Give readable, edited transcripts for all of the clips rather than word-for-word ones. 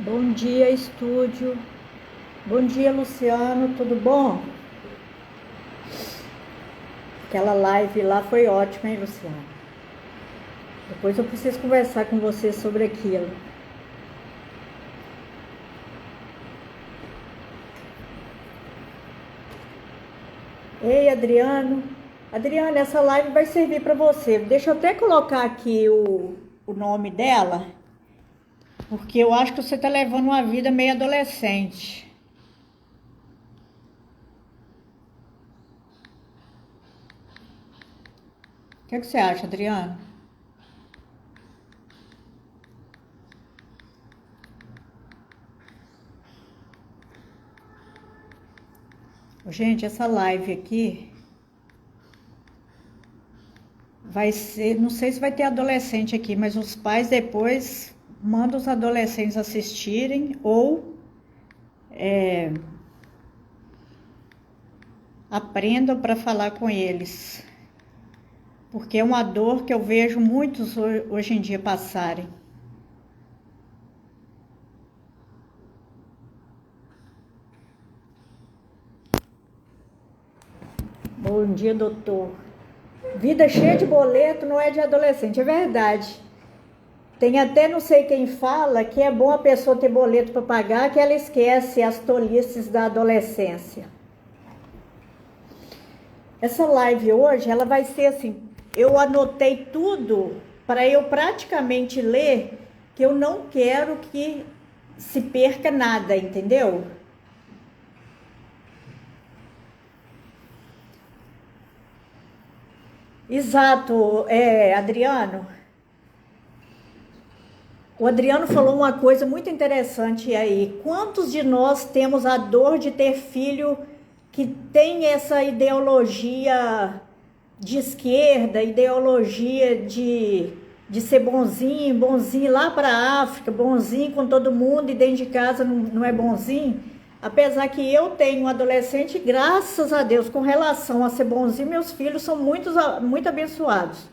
Bom dia, estúdio. Bom dia, Luciano. Tudo bom? Aquela live lá foi ótima, hein, Luciano? Depois eu preciso conversar com você sobre aquilo. Ei, Adriano. Adriano, essa live vai servir para você. Deixa eu até colocar aqui o nome dela, porque eu acho que você está levando uma vida meio adolescente. O que você acha, Adriano? Gente, essa live aqui vai ser, não sei se vai ter adolescente aqui, mas os pais depois mandam os adolescentes assistirem ou aprendam para falar com eles, porque é uma dor que eu vejo muitos hoje em dia passarem. Bom dia, doutor. Vida cheia de boleto não é de adolescente, é verdade. Tem até não sei quem fala que é bom a pessoa ter boleto para pagar, que ela esquece as tolices da adolescência. Essa live hoje, ela vai ser assim, eu anotei tudo para eu praticamente ler, que eu não quero que se perca nada, entendeu? Exato, Adriano. O Adriano falou uma coisa muito interessante aí. Quantos de nós temos a dor de ter filho que tem essa ideologia de esquerda, ideologia de ser bonzinho, bonzinho lá para a África, bonzinho com todo mundo e dentro de casa não é bonzinho? Apesar que eu tenho um adolescente, graças a Deus, com relação a ser bonzinho, meus filhos são muito abençoados.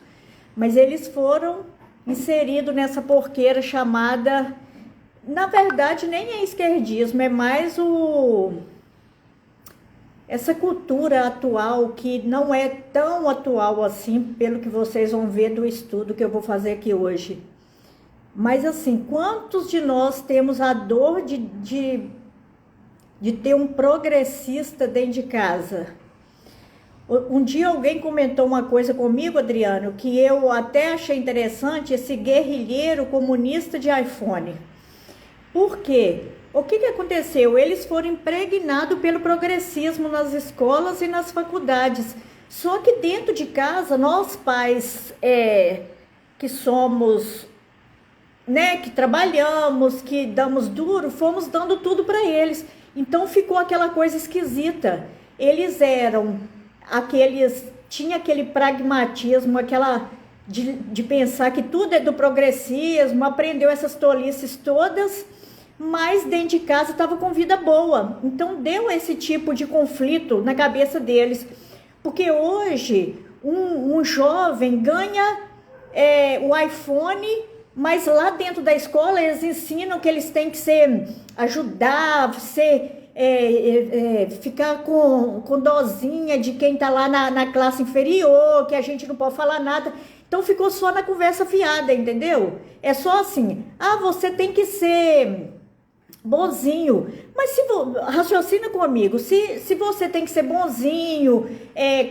Mas eles foram inseridos nessa porqueira chamada, na verdade, nem é esquerdismo, é mais essa cultura atual, que não é tão atual assim, pelo que vocês vão ver do estudo que eu vou fazer aqui hoje. Mas assim, quantos de nós temos a dor de ter um progressista dentro de casa? Um dia alguém comentou uma coisa comigo, Adriano, que eu até achei interessante, esse guerrilheiro comunista de iPhone. Por quê? O que aconteceu? Eles foram impregnados pelo progressismo nas escolas e nas faculdades. Só que dentro de casa, nós pais que somos, né, que trabalhamos, que damos duro, fomos dando tudo para eles. Então ficou aquela coisa esquisita. Eles eram tinha aquele pragmatismo, aquela de pensar que tudo é do progressismo, aprendeu essas tolices todas, mas dentro de casa estava com vida boa. Então deu esse tipo de conflito na cabeça deles. Porque hoje um jovem ganha o iPhone, mas lá dentro da escola eles ensinam que eles têm que ajudar, ficar com dozinha de quem está lá na classe inferior, que a gente não pode falar nada. Então ficou só na conversa fiada, entendeu? É só assim, você tem que ser bonzinho. Mas raciocina comigo, se você tem que ser bonzinho,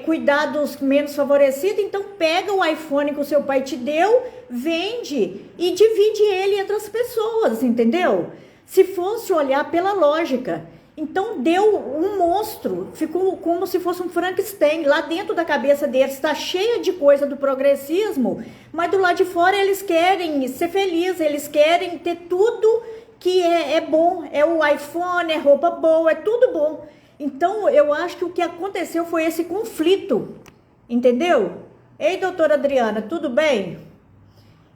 cuidar dos menos favorecidos, então pega o iPhone que o seu pai te deu, vende e divide ele entre as pessoas, entendeu? Se fosse olhar pela lógica. Então deu um monstro, ficou como se fosse um Frankenstein. Lá dentro da cabeça deles está cheia de coisa do progressismo, mas do lado de fora eles querem ser felizes, eles querem ter tudo que é bom, é o iPhone, é roupa boa, é tudo bom. Então eu acho que o que aconteceu foi esse conflito, entendeu? Ei, doutora Adriana, tudo bem?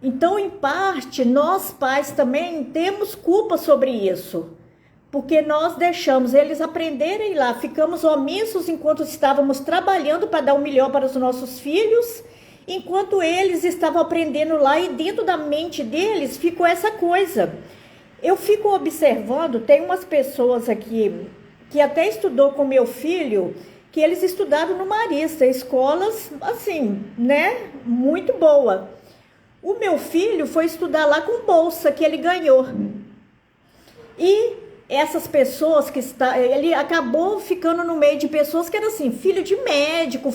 Então, em parte, nós pais também temos culpa sobre isso, porque nós deixamos eles aprenderem lá, ficamos omissos enquanto estávamos trabalhando para dar o melhor para os nossos filhos, enquanto eles estavam aprendendo lá, e dentro da mente deles ficou essa coisa. Eu fico observando, tem umas pessoas aqui que até estudou com meu filho, que eles estudaram no Marista, escolas assim, né, muito boa. O meu filho foi estudar lá com bolsa que ele ganhou. E essas pessoas ele acabou ficando no meio de pessoas que eram assim, filho de médico,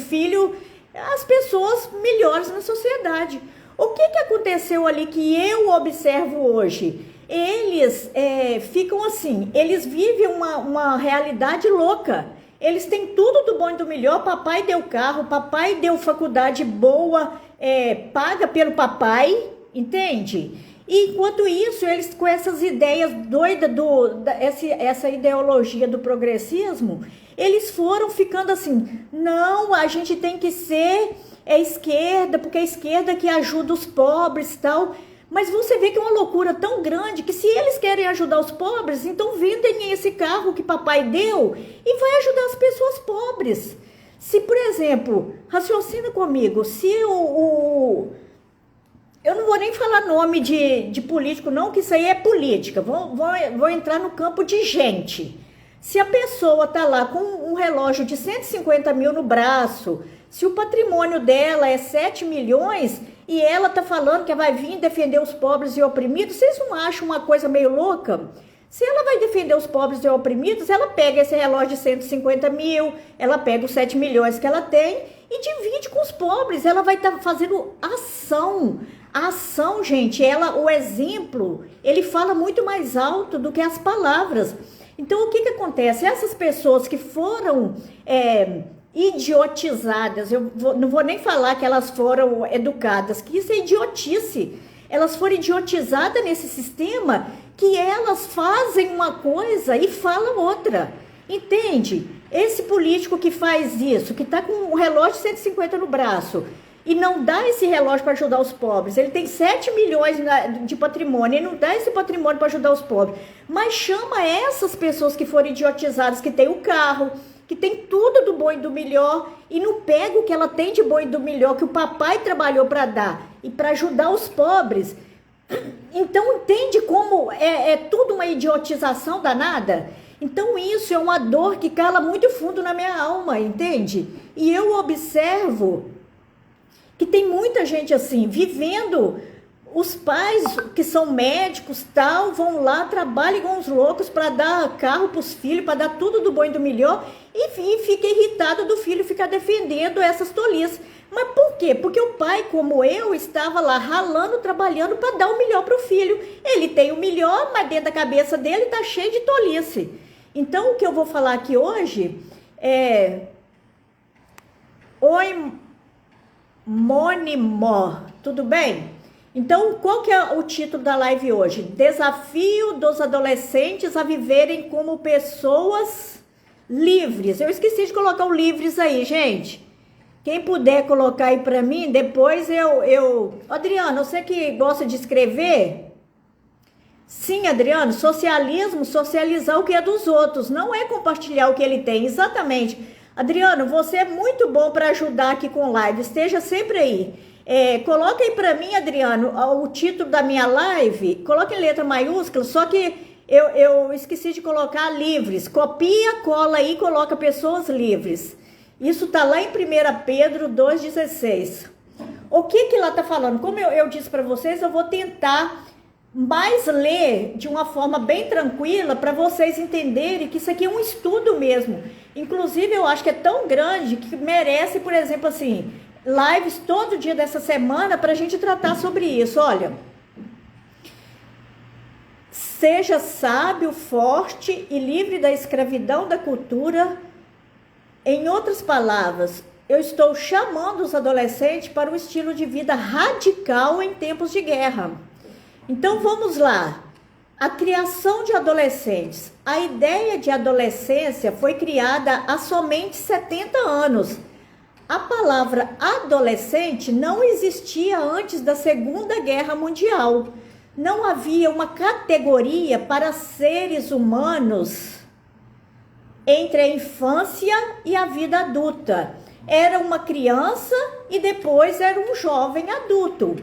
as pessoas melhores na sociedade. O que aconteceu ali que eu observo hoje? Eles ficam assim, eles vivem uma realidade louca. Eles têm tudo do bom e do melhor. Papai deu carro, papai deu faculdade boa, paga pelo papai, entende? E enquanto isso, eles com essas ideias doidas, essa ideologia do progressismo, eles foram ficando assim, não, a gente tem que ser esquerda, porque é a esquerda que ajuda os pobres e tal. Mas você vê que é uma loucura tão grande que se eles querem ajudar os pobres, então vendem esse carro que papai deu e vai ajudar as pessoas pobres. Se, por exemplo, raciocina comigo, se eu não vou nem falar nome de político não, que isso aí é política, vou entrar no campo de gente. Se a pessoa tá lá com um relógio de 150 mil no braço, se o patrimônio dela é 7 milhões e ela tá falando que vai vir defender os pobres e oprimidos, vocês não acham uma coisa meio louca? Se ela vai defender os pobres e oprimidos, ela pega esse relógio de 150 mil, ela pega os 7 milhões que ela tem e divide com os pobres. Ela vai estar fazendo ação. A ação, gente, o exemplo, ele fala muito mais alto do que as palavras. Então, o que acontece? Essas pessoas que foram idiotizadas, não vou nem falar que elas foram educadas, que isso é idiotice. Elas foram idiotizadas nesse sistema que elas fazem uma coisa e falam outra. Entende? Esse político que faz isso, que está com um relógio de 150 no braço e não dá esse relógio para ajudar os pobres, ele tem 7 milhões de patrimônio, ele não dá esse patrimônio para ajudar os pobres, mas chama essas pessoas que foram idiotizadas, que tem o carro, que tem tudo do bom e do melhor, e não pega o que ela tem de bom e do melhor, que o papai trabalhou para dar, e para ajudar os pobres. Então, entende como é tudo uma idiotização danada? Então, isso é uma dor que cala muito fundo na minha alma, entende? E eu observo que tem muita gente assim, vivendo, os pais que são médicos, tal, vão lá, trabalham com os loucos para dar carro para os filhos, para dar tudo do bom e do melhor, e fica irritado do filho ficar defendendo essas tolices. Mas por quê? Porque o pai, como eu, estava lá ralando, trabalhando para dar o melhor para o filho. Ele tem o melhor, mas dentro da cabeça dele está cheio de tolice. Então, o que eu vou falar aqui hoje é... Oi, Mônimo, tudo bem? Então, qual que é o título da live hoje? Desafio dos adolescentes a viverem como pessoas livres. Eu esqueci de colocar o livres aí, gente. Quem puder colocar aí para mim, depois Adriano, você que gosta de escrever? Sim, Adriano, socialismo, socializar o que é dos outros, não é compartilhar o que ele tem, exatamente. Adriano, você é muito bom para ajudar aqui com live, esteja sempre aí. Coloca aí para mim, Adriano, o título da minha live, coloca em letra maiúscula, só que eu esqueci de colocar livres. Copia, cola aí e coloca pessoas livres. Isso tá lá em 1 Pedro 2,16. O que lá tá falando? Como eu disse para vocês, eu vou tentar mais ler de uma forma bem tranquila para vocês entenderem que isso aqui é um estudo mesmo. Inclusive, eu acho que é tão grande que merece, por exemplo, assim, lives todo dia dessa semana para a gente tratar sobre isso. Olha, seja sábio, forte e livre da escravidão da cultura. Em outras palavras, eu estou chamando os adolescentes para um estilo de vida radical em tempos de guerra. Então vamos lá. A criação de adolescentes. A ideia de adolescência foi criada há somente 70 anos. A palavra adolescente não existia antes da Segunda Guerra Mundial. Não havia uma categoria para seres humanos entre a infância e a vida adulta. Era uma criança e depois era um jovem adulto.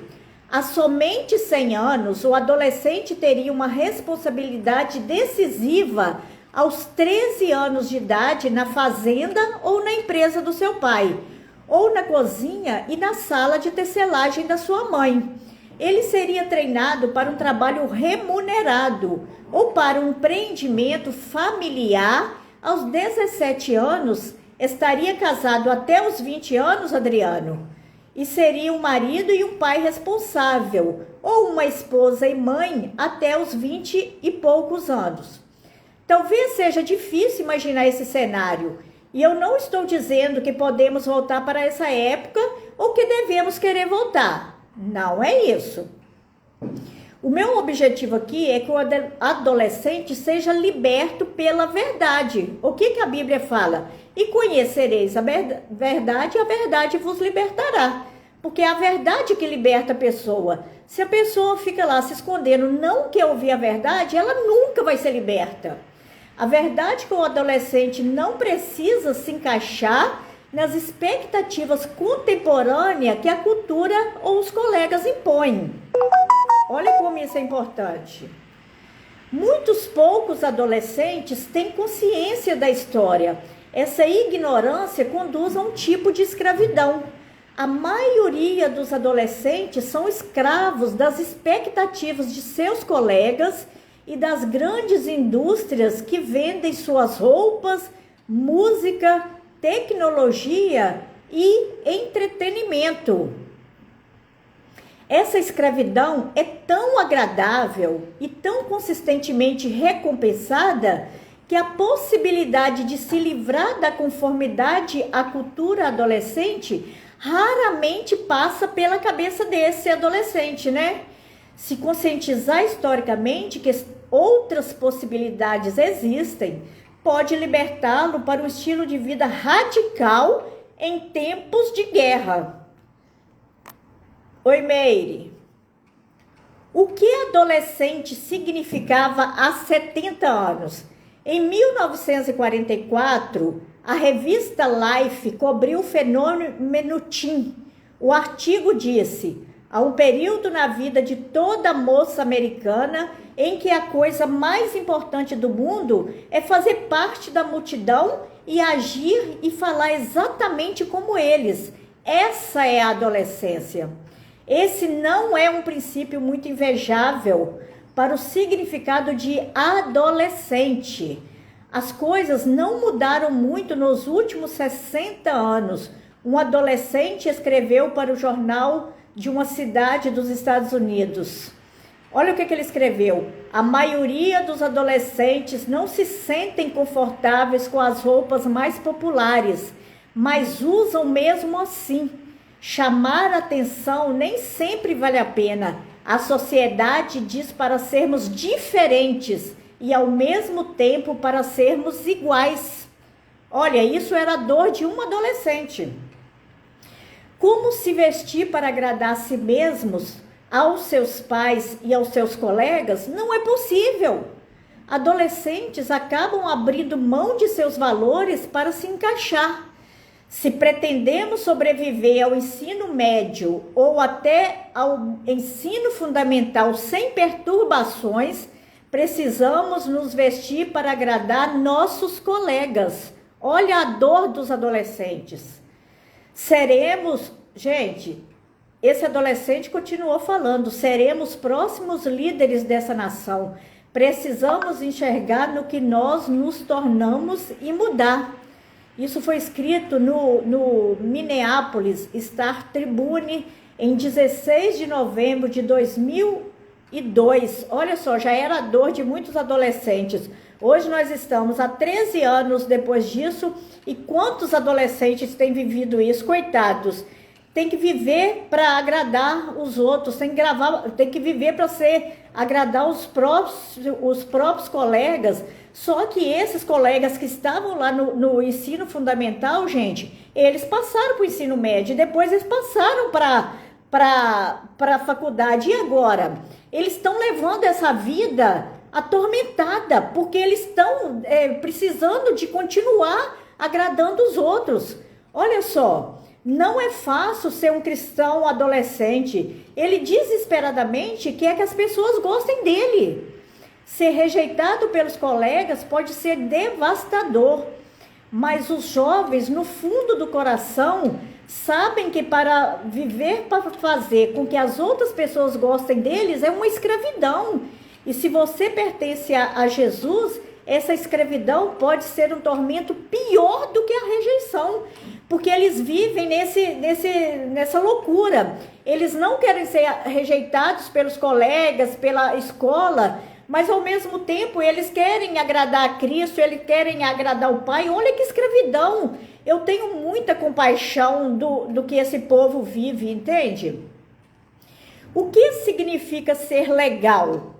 Há somente 100 anos, o adolescente teria uma responsabilidade decisiva aos 13 anos de idade na fazenda ou na empresa do seu pai, ou na cozinha e na sala de tecelagem da sua mãe. Ele seria treinado para um trabalho remunerado ou para um empreendimento familiar. Aos 17 anos, estaria casado até os 20 anos, Adriano, e seria um marido e um pai responsável, ou uma esposa e mãe até os 20 e poucos anos. Talvez seja difícil imaginar esse cenário, e eu não estou dizendo que podemos voltar para essa época ou que devemos querer voltar. Não é isso. O meu objetivo aqui é que o adolescente seja liberto pela verdade. O que a Bíblia fala? E conhecereis a verdade, e a verdade vos libertará. Porque é a verdade que liberta a pessoa. Se a pessoa fica lá se escondendo, não quer ouvir a verdade, ela nunca vai ser liberta. A verdade é que o adolescente não precisa se encaixar nas expectativas contemporâneas que a cultura ou os colegas impõem. Olha como isso é importante. Muitos poucos adolescentes têm consciência da história. Essa ignorância conduz a um tipo de escravidão. A maioria dos adolescentes são escravos das expectativas de seus colegas e das grandes indústrias que vendem suas roupas, música, tecnologia e entretenimento. Essa escravidão é tão agradável e tão consistentemente recompensada que a possibilidade de se livrar da conformidade à cultura adolescente raramente passa pela cabeça desse adolescente, né? Se conscientizar historicamente que outras possibilidades existem, pode libertá-lo para um estilo de vida radical em tempos de guerra. Oi, Meire. O que adolescente significava há 70 anos? Em 1944, a revista Life cobriu o fenômeno Teen. O artigo disse: há um período na vida de toda moça americana em que a coisa mais importante do mundo é fazer parte da multidão e agir e falar exatamente como eles. Essa é a adolescência. Esse não é um princípio muito invejável para o significado de adolescente. As coisas não mudaram muito nos últimos 60 anos. Um adolescente escreveu para o jornal de uma cidade dos Estados Unidos. Olha o que ele escreveu. A maioria dos adolescentes não se sentem confortáveis com as roupas mais populares, mas usam mesmo assim. Chamar atenção nem sempre vale a pena. A sociedade diz para sermos diferentes e ao mesmo tempo para sermos iguais. Olha, isso era a dor de um adolescente. Como se vestir para agradar a si mesmos, aos seus pais e aos seus colegas? Não é possível. Adolescentes acabam abrindo mão de seus valores para se encaixar. Se pretendemos sobreviver ao ensino médio ou até ao ensino fundamental sem perturbações, precisamos nos vestir para agradar nossos colegas. Olha a dor dos adolescentes. Gente, esse adolescente continuou falando, seremos próximos líderes dessa nação. Precisamos enxergar no que nós nos tornamos e mudar. Isso foi escrito no Minneapolis Star Tribune em 16 de novembro de 2002. Olha só, já era a dor de muitos adolescentes. Hoje nós estamos há 13 anos depois disso, e quantos adolescentes têm vivido isso? Coitados, tem que viver para agradar os outros, tem que viver para agradar os próprios colegas. Só que esses colegas que estavam lá no ensino fundamental, gente, eles passaram para o ensino médio, e depois eles passaram para a faculdade. E agora? Eles estão levando essa vida atormentada, porque eles estão precisando de continuar agradando os outros. Olha só, Não é fácil ser um cristão adolescente. Ele desesperadamente quer que as pessoas gostem dele. Ser rejeitado pelos colegas pode ser devastador. Mas os jovens, no fundo do coração, sabem que para viver, para fazer com que as outras pessoas gostem deles, é uma escravidão. E se você pertence a Jesus, essa escravidão pode ser um tormento pior do que a rejeição. Porque eles vivem nessa loucura. Eles não querem ser rejeitados pelos colegas, pela escola, mas ao mesmo tempo eles querem agradar a Cristo, eles querem agradar o Pai. Olha que escravidão! Eu tenho muita compaixão do que esse povo vive, entende? O que significa ser legal?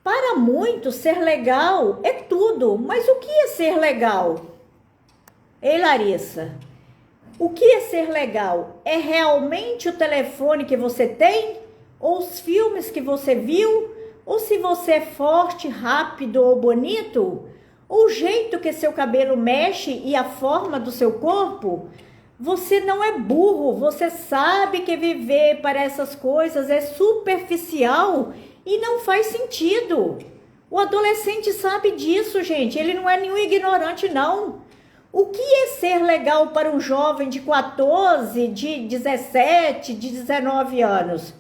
Para muitos, ser legal é tudo, mas o que é ser legal? Ei, Larissa, o que é ser legal? É realmente o telefone que você tem? Ou os filmes que você viu? Ou se você é forte, rápido ou bonito? Ou o jeito que seu cabelo mexe e a forma do seu corpo? Você não é burro, você sabe que viver para essas coisas é superficial e não faz sentido. O adolescente sabe disso, gente, ele não é nenhum ignorante, não. O que é ser legal para um jovem de 14, de 17, de 19 anos?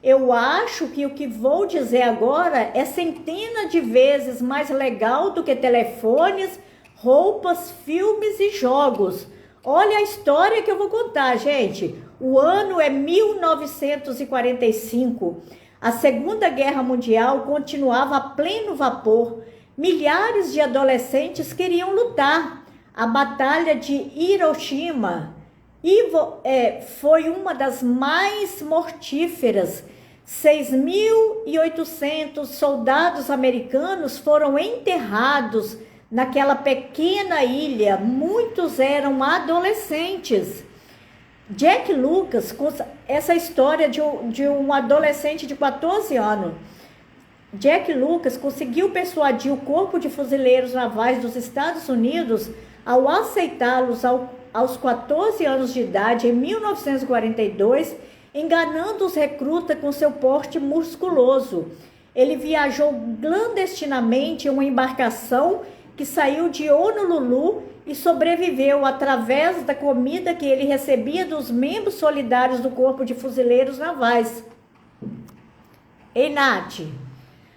Eu acho que o que vou dizer agora é centenas de vezes mais legal do que telefones, roupas, filmes e jogos. Olha a história que eu vou contar, gente. O ano é 1945. A Segunda Guerra Mundial continuava a pleno vapor. Milhares de adolescentes queriam lutar. A Batalha de Hiroshima foi uma das mais mortíferas. 6.800 soldados americanos foram enterrados naquela pequena ilha. Muitos eram adolescentes. Jack Lucas, essa história de um adolescente de 14 anos. Jack Lucas conseguiu persuadir o Corpo de Fuzileiros Navais dos Estados Unidos ao aceitá-los aos 14 anos de idade, em 1942, enganando os recrutas com seu porte musculoso. Ele viajou clandestinamente em uma embarcação que saiu de Honolulu e sobreviveu através da comida que ele recebia dos membros solidários do Corpo de Fuzileiros Navais. Ei, Nath,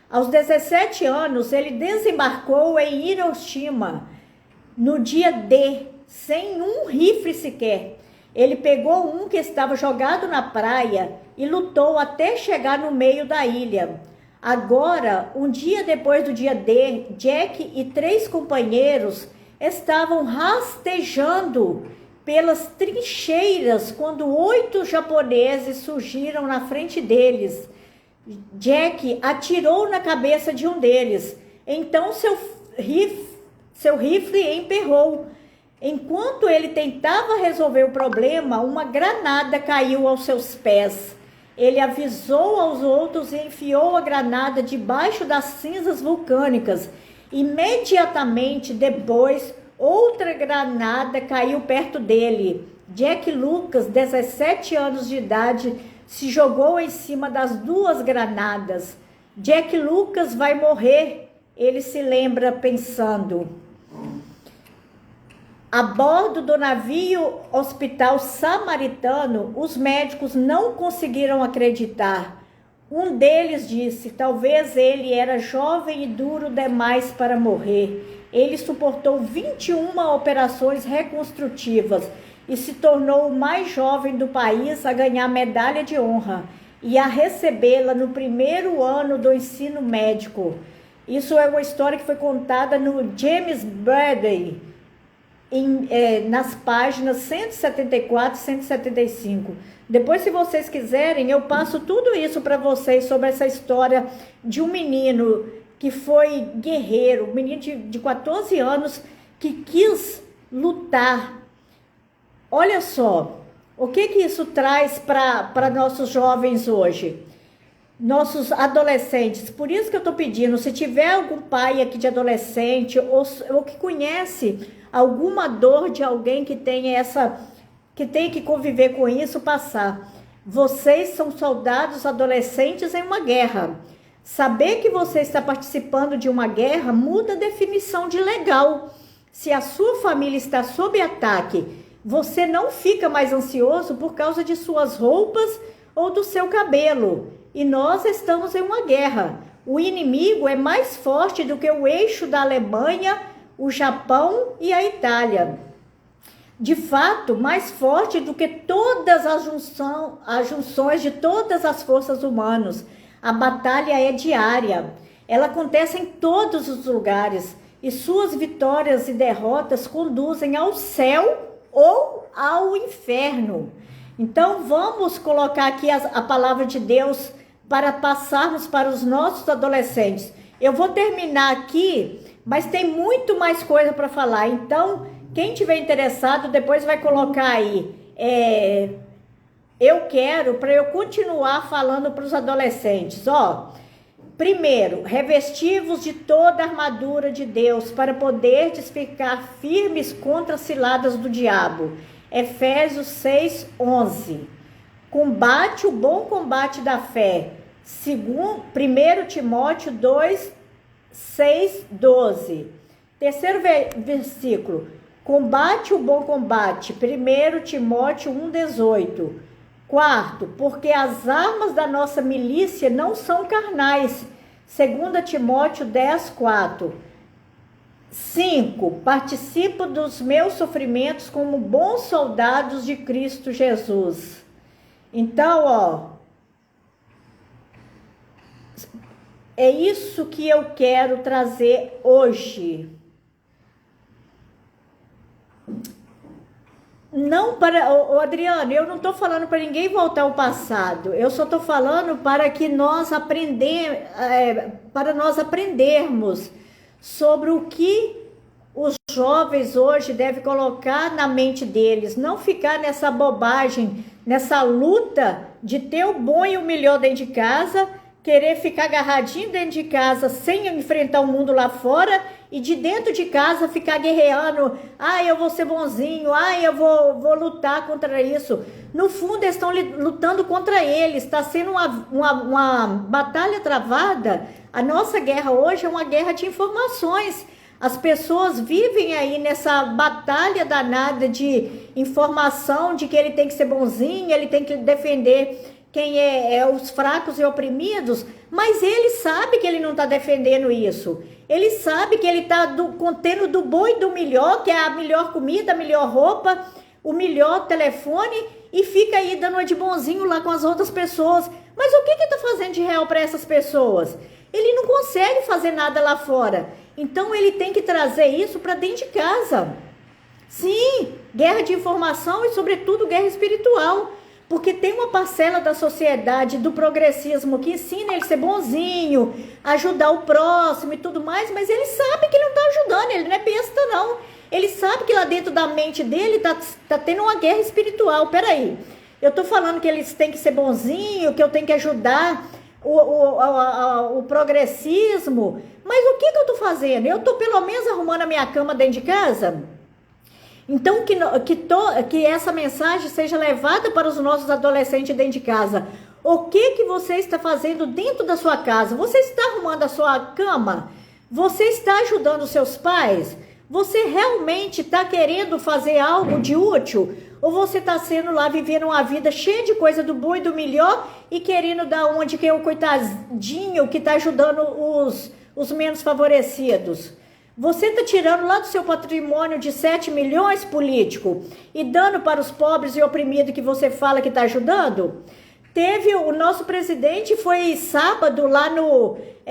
aos 17 anos, ele desembarcou em Hiroshima no dia D, sem um rifle sequer. Ele pegou um que estava jogado na praia e lutou até chegar no meio da ilha. Agora, um dia depois do dia D, Jack e 3 companheiros estavam rastejando pelas trincheiras quando 8 japoneses surgiram na frente deles. Jack atirou na cabeça de um deles. Então seu rifle emperrou. Enquanto ele tentava resolver o problema, uma granada caiu aos seus pés. Ele avisou aos outros e enfiou a granada debaixo das cinzas vulcânicas. Imediatamente depois, outra granada caiu perto dele. Jack Lucas, 17 anos de idade, se jogou em cima das 2 granadas. Jack Lucas vai morrer, ele se lembra pensando. A bordo do navio Hospital Samaritano, os médicos não conseguiram acreditar. Um deles disse: talvez ele era jovem e duro demais para morrer. Ele suportou 21 operações reconstrutivas e se tornou o mais jovem do país a ganhar medalha de honra e a recebê-la no primeiro ano do ensino médico. Isso é uma história que foi contada no James Bradley, nas páginas 174 e 175. Depois, se vocês quiserem, eu passo tudo isso para vocês sobre essa história de um menino que foi guerreiro, um menino de 14 anos que quis lutar. Olha só, o que isso traz para nossos jovens hoje? Nossos adolescentes. Por isso que eu estou pedindo, se tiver algum pai aqui de adolescente ou que conhece alguma dor de alguém que tenha que tem que conviver com isso passar. Vocês são soldados adolescentes em uma guerra. Saber que você está participando de uma guerra muda a definição de legal. Se a sua família está sob ataque, você não fica mais ansioso por causa de suas roupas ou do seu cabelo. E nós estamos em uma guerra. O inimigo é mais forte do que o eixo da Alemanha, o Japão e a Itália. De fato, mais forte do que todas as junções de todas as forças humanas. A batalha é diária. Ela acontece em todos os lugares. E suas vitórias e derrotas conduzem ao céu ou ao inferno. Então, vamos colocar aqui a palavra de Deus para passarmos para os nossos adolescentes. Eu vou terminar aqui, mas tem muito mais coisa para falar. Então, quem tiver interessado, depois vai colocar aí. Eu quero, para eu continuar falando para os adolescentes. Primeiro, revestivos de toda a armadura de Deus, para poderdes ficar firmes contra as ciladas do diabo. Efésios 6:11. Combate o bom combate da fé. 1 Timóteo 2:6-12. Terceiro versículo. Combate o bom combate. 1 Timóteo 1:18. Quarto, porque as armas da nossa milícia não são carnais. 2 Timóteo 10:4. 5. Participo dos meus sofrimentos como bons soldados de Cristo Jesus. Então, é isso que eu quero trazer hoje. Não para, Adriano, eu não estou falando para ninguém voltar ao passado. Eu só estou falando para que para nós aprendermos sobre o que os jovens hoje devem colocar na mente deles. Não ficar nessa bobagem, nessa luta de ter o bom e o melhor dentro de casa, querer ficar agarradinho dentro de casa sem enfrentar o mundo lá fora, e de dentro de casa ficar guerreando. Eu vou ser bonzinho, eu vou lutar contra isso. No fundo, eles estão lutando contra eles. Está sendo uma batalha travada. A nossa guerra hoje é uma guerra de informações. As pessoas vivem aí nessa batalha danada de informação, de que ele tem que ser bonzinho, ele tem que defender quem é os fracos e oprimidos, mas ele sabe que ele não está defendendo isso. Ele sabe que ele está contendo do bom e do melhor, que é a melhor comida, a melhor roupa, o melhor telefone, e fica aí dando uma de bonzinho lá com as outras pessoas. Mas o que está fazendo de real para essas pessoas? Ele não consegue fazer nada lá fora. Então ele tem que trazer isso para dentro de casa. Sim, guerra de informação e, sobretudo, guerra espiritual. Porque tem uma parcela da sociedade, do progressismo, que ensina ele a ser bonzinho, ajudar o próximo e tudo mais, mas ele sabe que ele não está ajudando, ele não é besta não. Ele sabe que lá dentro da mente dele tá tendo uma guerra espiritual. Peraí, eu estou falando que eles têm que ser bonzinho, que eu tenho que ajudar o progressismo, mas o que eu estou fazendo? Eu estou pelo menos arrumando a minha cama dentro de casa? Então, que essa mensagem seja levada para os nossos adolescentes dentro de casa. O que você está fazendo dentro da sua casa? Você está arrumando a sua cama? Você está ajudando os seus pais? Você realmente está querendo fazer algo de útil? Ou você está sendo lá, vivendo uma vida cheia de coisa do bom e do melhor e querendo dar onde que é o coitadinho que está ajudando os menos favorecidos? Você está tirando lá do seu patrimônio de 7 milhões, político, e dando para os pobres e oprimidos que você fala que está ajudando? O nosso presidente foi sábado lá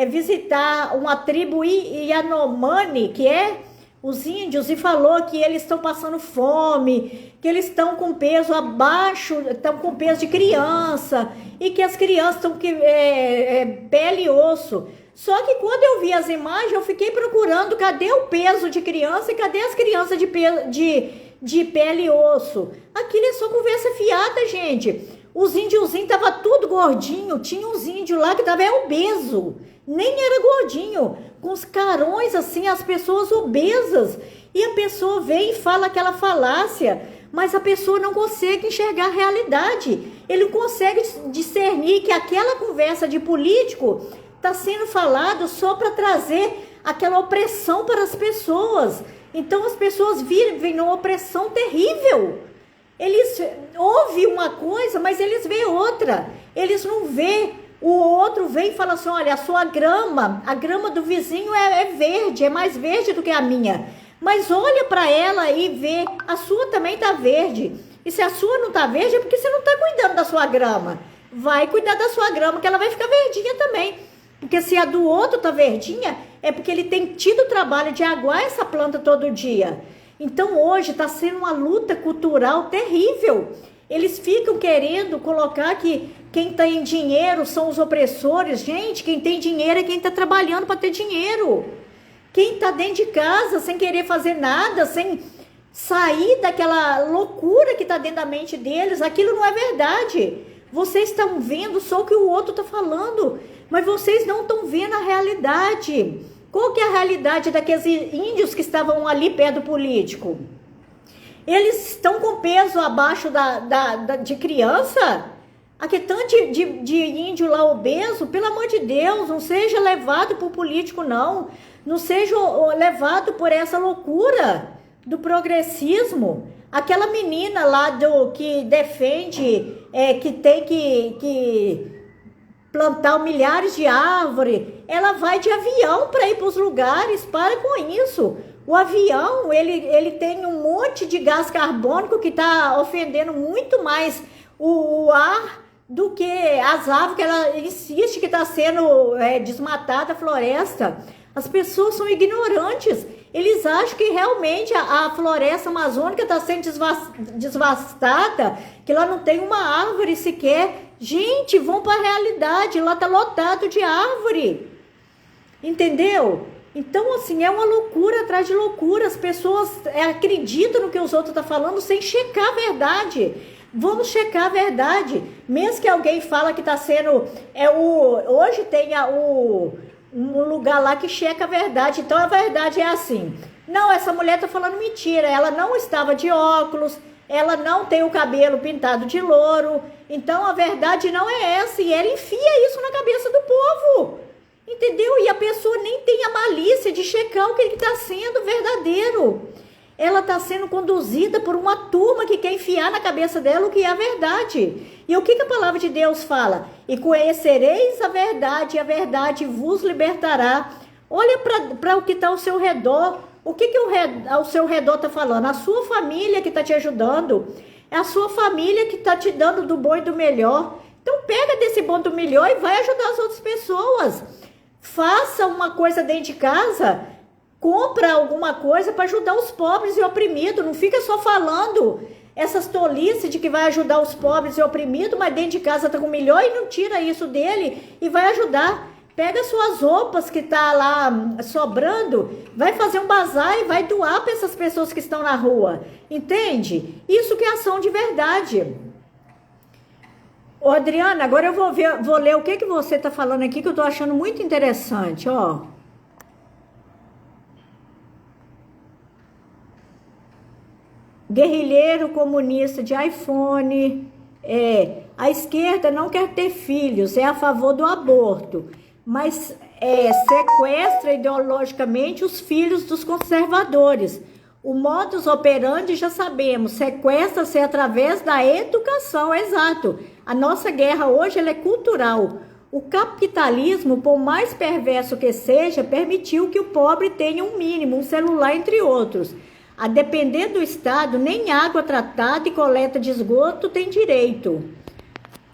visitar uma tribo Yanomami, que é os índios, e falou que eles estão passando fome, que eles estão com peso abaixo, estão com peso de criança, e que as crianças estão com pele e osso. Só que quando eu vi as imagens, eu fiquei procurando cadê o peso de criança e cadê as crianças de pele e osso. Aquilo é só conversa fiada, gente. Os índiozinhos estavam tudo gordinho, tinha uns índios lá que estavam obeso, nem era gordinho, com os carões assim, as pessoas obesas. E a pessoa vem e fala aquela falácia, mas a pessoa não consegue enxergar a realidade. Ele não consegue discernir que aquela conversa de político está sendo falado só para trazer aquela opressão para as pessoas. Então as pessoas vivem numa opressão terrível. Eles ouvem uma coisa, mas eles veem outra. Eles não veem. O outro vem e fala assim, olha, a sua grama, a grama do vizinho é verde, é mais verde do que a minha. Mas olha para ela e vê, a sua também está verde. E se a sua não está verde, é porque você não está cuidando da sua grama. Vai cuidar da sua grama, que ela vai ficar verdinha também. Porque se a do outro está verdinha, é porque ele tem tido o trabalho de aguar essa planta todo dia. Então hoje está sendo uma luta cultural terrível. Eles ficam querendo colocar que quem tem dinheiro são os opressores. Gente, quem tem dinheiro é quem está trabalhando para ter dinheiro. Quem está dentro de casa sem querer fazer nada, sem sair daquela loucura que está dentro da mente deles, aquilo não é verdade. Vocês estão vendo só o que o outro está falando, mas vocês não estão vendo a realidade. Qual que é a realidade daqueles índios que estavam ali perto do político? Eles estão com peso abaixo de criança? Aqui tanto de índio lá obeso, pelo amor de Deus, não seja levado por político não. Não seja levado por essa loucura do progressismo. Aquela menina lá que defende que tem que plantar milhares de árvores, ela vai de avião para ir para os lugares. Para com isso. O avião, ele tem um monte de gás carbônico que está ofendendo muito mais o ar do que as árvores que ela insiste que está sendo desmatada a floresta. As pessoas são ignorantes. Eles acham que realmente a floresta amazônica está sendo devastada, que lá não tem uma árvore sequer. Gente, vão para a realidade, lá está lotado de árvore. Entendeu? Então, assim, é uma loucura atrás de loucura. As pessoas acreditam no que os outros estão falando sem checar a verdade. Vamos checar a verdade. Mesmo que alguém fala que está sendo... hoje tem um lugar lá que checa a verdade. Então, a verdade é assim. Não, essa mulher está falando mentira. Ela não estava de óculos. Ela não tem o cabelo pintado de louro. Então, a verdade não é essa. E ela enfia isso na cabeça do povo. Entendeu? E a pessoa nem tem a malícia de checar o que está sendo verdadeiro. Ela está sendo conduzida por uma turma que quer enfiar na cabeça dela o que é a verdade. E o que a palavra de Deus fala? E conhecereis a verdade, e a verdade vos libertará. Olha para o que está ao seu redor. O que ao seu redor está falando? A sua família que está te ajudando. É a sua família que está te dando do bom e do melhor. Então pega desse bom e do melhor e vai ajudar as outras pessoas. Faça uma coisa dentro de casa, compra alguma coisa para ajudar os pobres e oprimidos. Não fica só falando essas tolices de que vai ajudar os pobres e oprimidos, mas dentro de casa está com melhor e não tira isso dele e vai ajudar. Pega suas roupas que tá lá sobrando, vai fazer um bazar e vai doar para essas pessoas que estão na rua. Entende? Isso que é ação de verdade. Ô, Adriana, agora eu vou ler o que você está falando aqui, que eu estou achando muito interessante, ó. Guerrilheiro comunista de iPhone, a esquerda não quer ter filhos, é a favor do aborto, mas sequestra ideologicamente os filhos dos conservadores. O modus operandi já sabemos, sequestra-se através da educação, exato. A nossa guerra hoje ela é cultural. O capitalismo, por mais perverso que seja, permitiu que o pobre tenha um mínimo, um celular, entre outros. A depender do Estado, nem água tratada e coleta de esgoto tem direito.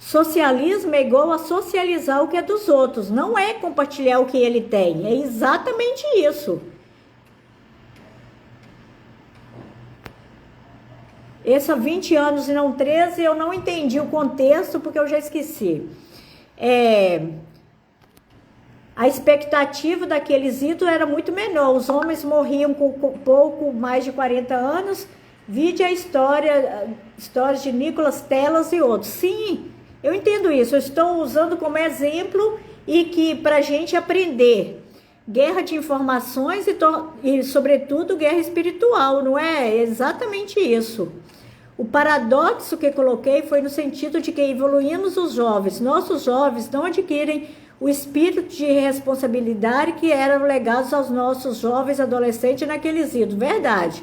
Socialismo é igual a socializar o que é dos outros, não é compartilhar o que ele tem, é exatamente isso. Esse há 20 anos e não 13, eu não entendi o contexto porque eu já esqueci. A expectativa daqueles ídolos era muito menor. Os homens morriam com pouco mais de 40 anos. Vide a histórias de Nicolas Telas e outros. Sim, eu entendo isso. Eu estou usando como exemplo e que para a gente aprender. guerra de informações e sobretudo, guerra espiritual, não é? É exatamente isso. O paradoxo que coloquei foi no sentido de que evoluímos os jovens. Nossos jovens não adquirem o espírito de responsabilidade que eram legados aos nossos jovens adolescentes naqueles idos. Verdade.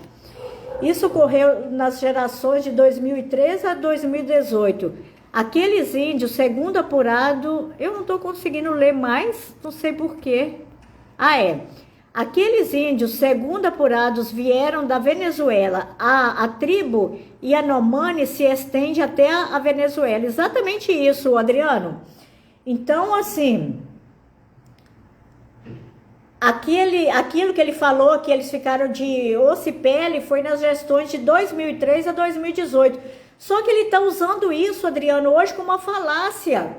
Isso ocorreu nas gerações de 2013 a 2018. Aqueles índios, segundo apurado, eu não estou conseguindo ler mais, não sei porquê. Aqueles índios, segundo apurados, vieram da Venezuela. A tribo Yanomami se estende até a Venezuela. Exatamente isso, Adriano. Então, assim, aquilo que ele falou, que eles ficaram de osso e pele, foi nas gestões de 2003 a 2018. Só que ele está usando isso, Adriano, hoje como uma falácia.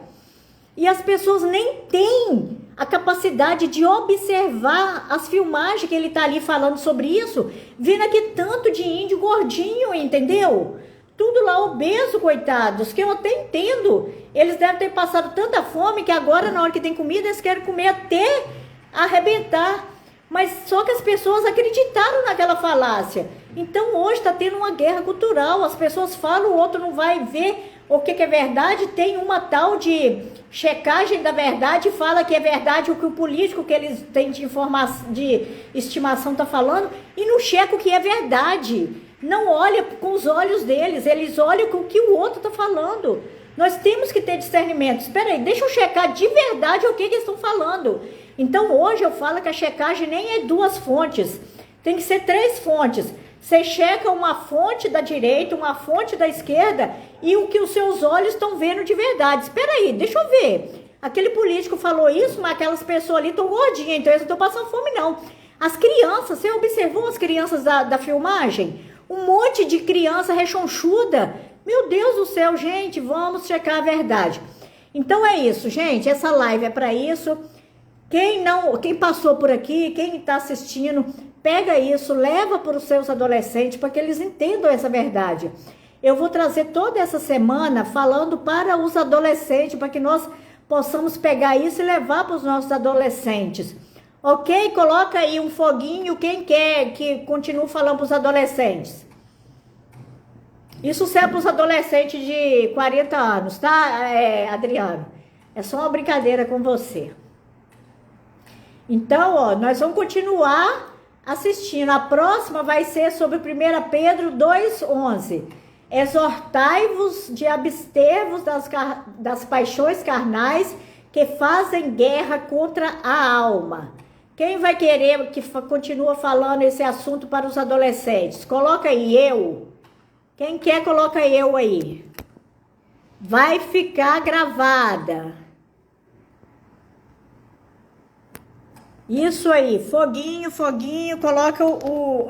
E as pessoas nem têm a capacidade de observar as filmagens que ele está ali falando sobre isso, vendo aqui tanto de índio gordinho, entendeu? Tudo lá obeso, coitados, que eu até entendo. Eles devem ter passado tanta fome que agora, na hora que tem comida, eles querem comer até arrebentar. Mas só que as pessoas acreditaram naquela falácia. Então hoje está tendo uma guerra cultural. As pessoas falam, o outro não vai ver o que é verdade. Tem uma tal de checagem da verdade, fala que é verdade o que o político que eles têm de informação, de estimação está falando, e não checa o que é verdade. Não olha com os olhos deles, eles olham com o que o outro está falando. Nós temos que ter discernimento. Espera aí, deixa eu checar de verdade o que eles estão falando. Então hoje eu falo que a checagem nem é 2 fontes, tem que ser 3 fontes. Você checa uma fonte da direita, uma fonte da esquerda e o que os seus olhos estão vendo de verdade. Espera aí, deixa eu ver. Aquele político falou isso, mas aquelas pessoas ali estão gordinhas, então eles não estão passando fome não. As crianças, você observou as crianças da filmagem? Um monte de criança rechonchuda. Meu Deus do céu, gente, vamos checar a verdade. Então é isso, gente, essa live é para isso. Quem passou por aqui, quem está assistindo, pega isso, leva para os seus adolescentes para que eles entendam essa verdade. Eu vou trazer toda essa semana falando para os adolescentes, para que nós possamos pegar isso e levar para os nossos adolescentes. Ok? Coloca aí um foguinho, quem quer que continue falando para os adolescentes. Isso serve para os adolescentes de 40 anos, tá, Adriano? É só uma brincadeira com você. Então, ó, nós vamos continuar assistindo. A próxima vai ser sobre 1 Pedro 2,11. Exortai-vos de abster-vos das paixões carnais que fazem guerra contra a alma. Quem vai querer que continue falando esse assunto para os adolescentes? Coloca aí, eu. Quem quer, coloca eu aí. Vai ficar gravada. Isso aí, foguinho, foguinho, coloca o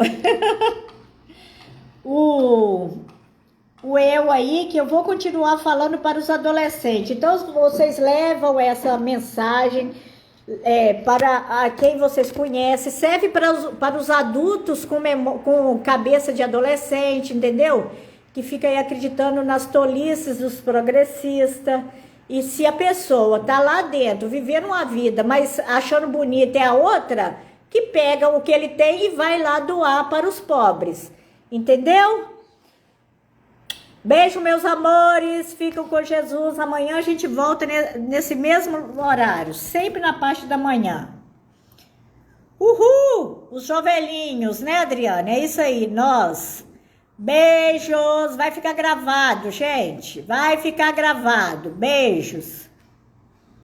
eu aí, que eu vou continuar falando para os adolescentes. Então, vocês levam essa mensagem para quem vocês conhecem, serve para os adultos com cabeça de adolescente, entendeu? Que fica aí acreditando nas tolices dos progressistas. E se a pessoa tá lá dentro, vivendo uma vida, mas achando bonita é a outra, que pega o que ele tem e vai lá doar para os pobres. Entendeu? Beijo, meus amores. Ficam com Jesus. Amanhã a gente volta nesse mesmo horário, sempre na parte da manhã. Uhul! Os jovelhinhos, né, Adriana? É isso aí, nós. Beijos, vai ficar gravado, gente. Vai ficar gravado. Beijos.